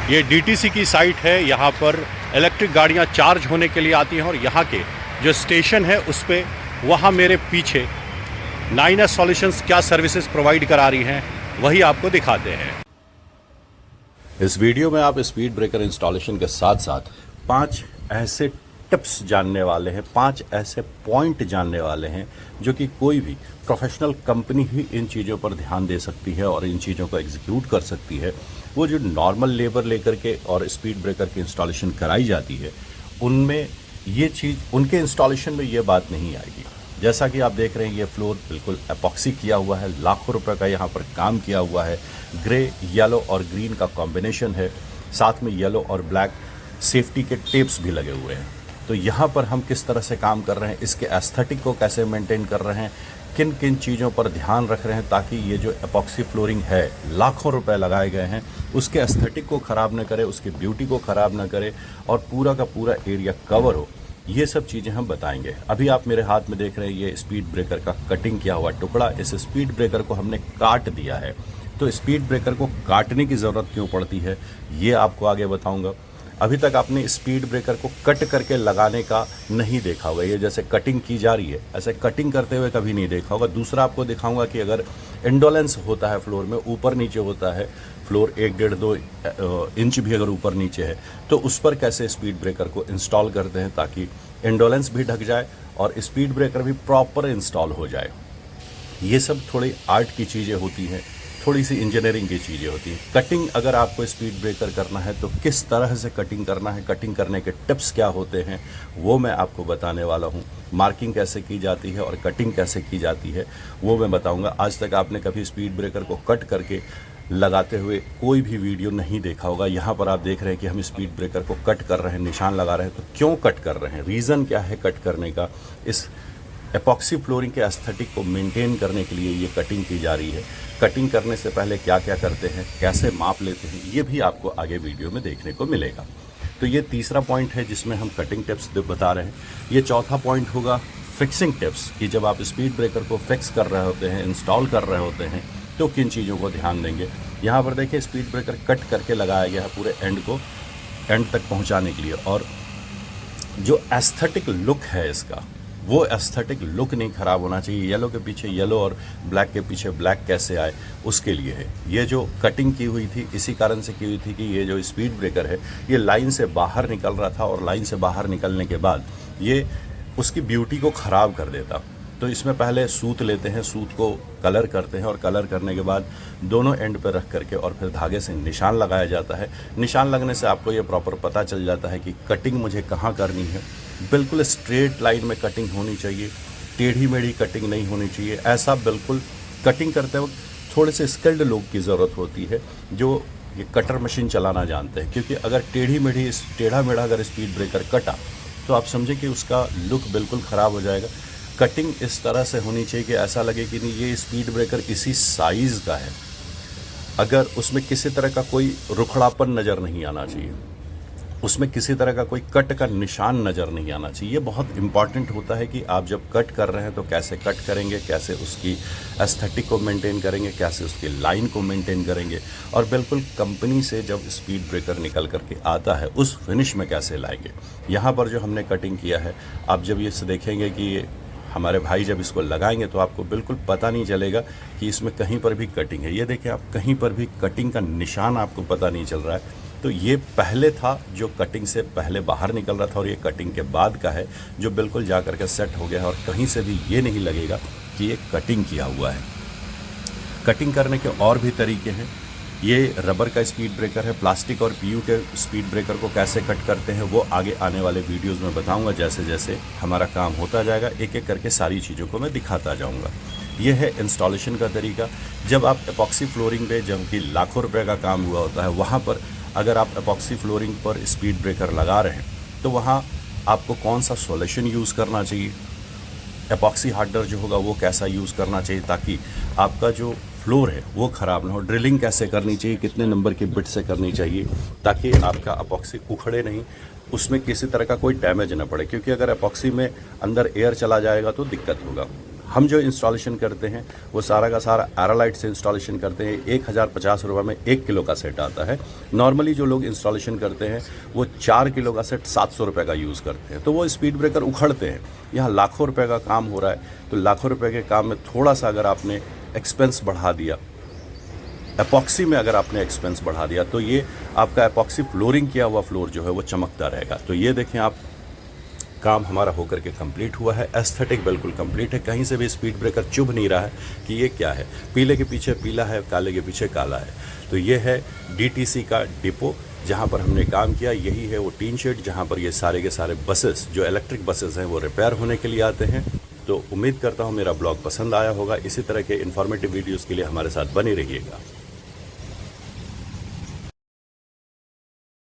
ये डीटीसी की साइट है। यहाँ पर इलेक्ट्रिक गाड़ियाँ चार्ज होने के लिए आती हैं और यहाँ के जो स्टेशन है उस पर वहाँ मेरे पीछे 9S सॉल्यूशंस क्या सर्विसेज प्रोवाइड करा रही हैं वही आपको दिखाते हैं। इस वीडियो में आप स्पीड ब्रेकर इंस्टॉलेशन के साथ साथ 5 ऐसे टिप्स जानने वाले हैं, 5 ऐसे पॉइंट जानने वाले हैं जो कि कोई भी प्रोफेशनल कंपनी ही इन चीज़ों पर ध्यान दे सकती है और इन चीज़ों को एग्जीक्यूट कर सकती है। वो जो नॉर्मल लेबर लेकर के और स्पीड ब्रेकर की इंस्टॉलेशन कराई जाती है उनमें ये चीज़, उनके इंस्टॉलेशन में ये बात नहीं आएगी। जैसा कि आप देख रहे हैं ये फ्लोर बिल्कुल एपॉक्सी किया हुआ है, लाखों रुपए का यहाँ पर काम किया हुआ है। ग्रे, येलो और ग्रीन का कॉम्बिनेशन है, साथ में येलो और ब्लैक सेफ्टी के टेप्स भी लगे हुए हैं। तो यहाँ पर हम किस तरह से काम कर रहे हैं, इसके एस्थेटिक को कैसे मेंटेन कर रहे हैं, किन किन चीज़ों पर ध्यान रख रहे हैं ताकि ये जो एपॉक्सी फ्लोरिंग है, लाखों रुपए लगाए गए हैं, उसके एस्थेटिक को ख़राब न करे, उसकी ब्यूटी को ख़राब न करे और पूरा का पूरा एरिया कवर हो, ये सब चीज़ें हम बताएंगे। अभी आप मेरे हाथ में देख रहे हैं ये स्पीड ब्रेकर का कटिंग किया हुआ टुकड़ा। इस स्पीड ब्रेकर को हमने काट दिया है। तो स्पीड ब्रेकर को काटने की ज़रूरत क्यों पड़ती है ये आपको आगे बताऊंगा। अभी तक आपने स्पीड ब्रेकर को कट करके लगाने का नहीं देखा होगा। ये जैसे कटिंग की जा रही है ऐसे कटिंग करते हुए कभी नहीं देखा होगा। दूसरा आपको दिखाऊंगा कि अगर इंडोलेंस होता है फ्लोर में, ऊपर नीचे होता है फ्लोर 1-1.5-2 इंच भी अगर ऊपर नीचे है तो उस पर कैसे स्पीड ब्रेकर को इंस्टॉल करते हैं ताकि इंडोलेंस भी ढक जाए और स्पीड ब्रेकर भी प्रॉपर इंस्टॉल हो जाए। ये सब थोड़ी आर्ट की चीज़ें होती हैं, थोड़ी सी इंजीनियरिंग की चीज़ें होती हैं। कटिंग अगर आपको स्पीड ब्रेकर करना है तो किस तरह से कटिंग करना है, कटिंग करने के टिप्स क्या होते हैं वो मैं आपको बताने वाला हूँ। मार्किंग कैसे की जाती है और कटिंग कैसे की जाती है वो मैं बताऊँगा। आज तक आपने कभी स्पीड ब्रेकर को कट करके लगाते हुए कोई भी वीडियो नहीं देखा होगा। यहाँ पर आप देख रहे हैं कि हम स्पीड ब्रेकर को कट कर रहे हैं, निशान लगा रहे हैं। तो क्यों कट कर रहे हैं, रीज़न क्या है कट करने का? इस एपॉक्सी फ्लोरिंग के एस्थेटिक को मेंटेन करने के लिए ये कटिंग की जा रही है। कटिंग करने से पहले क्या क्या करते हैं, कैसे माप लेते हैं, ये भी आपको आगे वीडियो में देखने को मिलेगा। तो ये तीसरा पॉइंट है जिसमें हम कटिंग टिप्स बता रहे हैं। ये चौथा पॉइंट होगा फिक्सिंग टिप्स, कि जब आप स्पीड ब्रेकर को फिक्स कर रहे होते हैं, इंस्टॉल कर रहे होते हैं तो किन चीज़ों को ध्यान देंगे। यहाँ पर देखिए स्पीड ब्रेकर कट करके लगाया गया है पूरे एंड तक पहुँचाने के लिए। और जो एस्थेटिक लुक है इसका, वो एस्थेटिक लुक नहीं ख़राब होना चाहिए। येलो के पीछे येलो और ब्लैक के पीछे ब्लैक कैसे आए उसके लिए है। ये जो कटिंग की हुई थी इसी कारण से की हुई थी कि ये जो स्पीड ब्रेकर है ये लाइन से बाहर निकल रहा था और लाइन से बाहर निकलने के बाद ये उसकी ब्यूटी को ख़राब कर देता। तो इसमें पहले सूत लेते हैं, सूत को कलर करते हैं और कलर करने के बाद दोनों एंड पर रख करके और फिर धागे से निशान लगाया जाता है। निशान लगने से आपको ये प्रॉपर पता चल जाता है कि कटिंग मुझे कहाँ करनी है। बिल्कुल स्ट्रेट लाइन में कटिंग होनी चाहिए, टेढ़ी मेढ़ी कटिंग नहीं होनी चाहिए। ऐसा बिल्कुल कटिंग करते वक्त थोड़े से स्किल्ड लोग की ज़रूरत होती है जो ये कटर मशीन चलाना जानते हैं, क्योंकि अगर टेढ़ा मेढ़ा अगर स्पीड ब्रेकर कटा तो आप समझे कि उसका लुक बिल्कुल ख़राब हो जाएगा। कटिंग इस तरह से होनी चाहिए कि ऐसा लगे कि नहीं ये स्पीड ब्रेकर इसी साइज़ का है। अगर उसमें किसी तरह का कोई रुखड़ापन नज़र नहीं आना चाहिए, उसमें किसी तरह का कोई कट का निशान नज़र नहीं आना चाहिए। ये बहुत इंपॉर्टेंट होता है कि आप जब कट कर रहे हैं तो कैसे कट करेंगे, कैसे उसकी एस्थेटिक को मेंटेन करेंगे, कैसे उसकी लाइन को मेंटेन करेंगे और बिल्कुल कंपनी से जब स्पीड ब्रेकर निकल करके आता है उस फिनिश में कैसे लाएंगे। यहाँ पर जो हमने कटिंग किया है, आप जब ये देखेंगे कि हमारे भाई जब इसको लगाएंगे तो आपको बिल्कुल पता नहीं चलेगा कि इसमें कहीं पर भी कटिंग है। ये देखें आप, कहीं पर भी कटिंग का निशान आपको पता नहीं चल रहा है। तो ये पहले था जो कटिंग से पहले बाहर निकल रहा था और ये कटिंग के बाद का है जो बिल्कुल जा कर के सेट हो गया है और कहीं से भी ये नहीं लगेगा कि ये कटिंग किया हुआ है। कटिंग करने के और भी तरीके हैं। ये रबर का स्पीड ब्रेकर है। प्लास्टिक और पीयू के स्पीड ब्रेकर को कैसे कट करते हैं वो आगे आने वाले वीडियोस में बताऊंगा। जैसे जैसे हमारा काम होता जाएगा एक एक करके सारी चीज़ों को मैं दिखाता जाऊंगा। ये है इंस्टॉलेशन का तरीका। जब आप एपॉक्सी फ्लोरिंग पे, जब कि लाखों रुपए का काम हुआ होता है, वहाँ पर अगर आप एपॉक्सी फ्लोरिंग पर स्पीड ब्रेकर लगा रहे हैं तो वहाँ आपको कौन सा सॉल्यूशन यूज़ करना चाहिए, एपॉक्सी हार्डनर जो होगा वो कैसा यूज़ करना चाहिए ताकि आपका जो फ्लोर है वो ख़राब ना हो, ड्रिलिंग कैसे करनी चाहिए, कितने नंबर की बिट से करनी चाहिए ताकि आपका एपॉक्सी उखड़े नहीं, उसमें किसी तरह का कोई डैमेज ना पड़े। क्योंकि अगर एपॉक्सी में अंदर एयर चला जाएगा तो दिक्कत होगा। हम जो इंस्टॉलेशन करते हैं वो सारा का सारा एरालाइट से इंस्टॉलेशन करते हैं। 1050 रुपये में 1 किलो का सेट आता है। नॉर्मली जो लोग इंस्टॉलेशन करते हैं वो 4 किलो का सेट 700 रुपये का यूज़ करते हैं, तो वो स्पीड ब्रेकर उखड़ते हैं। यहाँ लाखों रुपए का काम हो रहा है, तो लाखों रुपए के काम में थोड़ा सा अगर आपने एक्सपेंस बढ़ा दिया, एपॉक्सी में अगर आपने एक्सपेंस बढ़ा दिया, तो ये आपका एपॉक्सी फ्लोरिंग किया हुआ फ्लोर जो है वो चमकता रहेगा। तो ये देखें आप, काम हमारा होकर के कंप्लीट हुआ है। एस्थेटिक बिल्कुल कंप्लीट है, कहीं से भी स्पीड ब्रेकर चुभ नहीं रहा है कि ये क्या है। पीले के पीछे पीला है, काले के पीछे काला है। तो ये है डीटीसी का डिपो जहाँ पर हमने काम किया। यही है वो टीन शेड जहाँ पर ये सारे के सारे बसेस जो इलेक्ट्रिक बसेस हैं वो रिपेयर होने के लिए आते हैं। तो उम्मीद करता हूँ मेरा ब्लॉग पसंद आया होगा। इसी तरह के इन्फॉर्मेटिव वीडियोज़ के लिए हमारे साथ बने रहिएगा।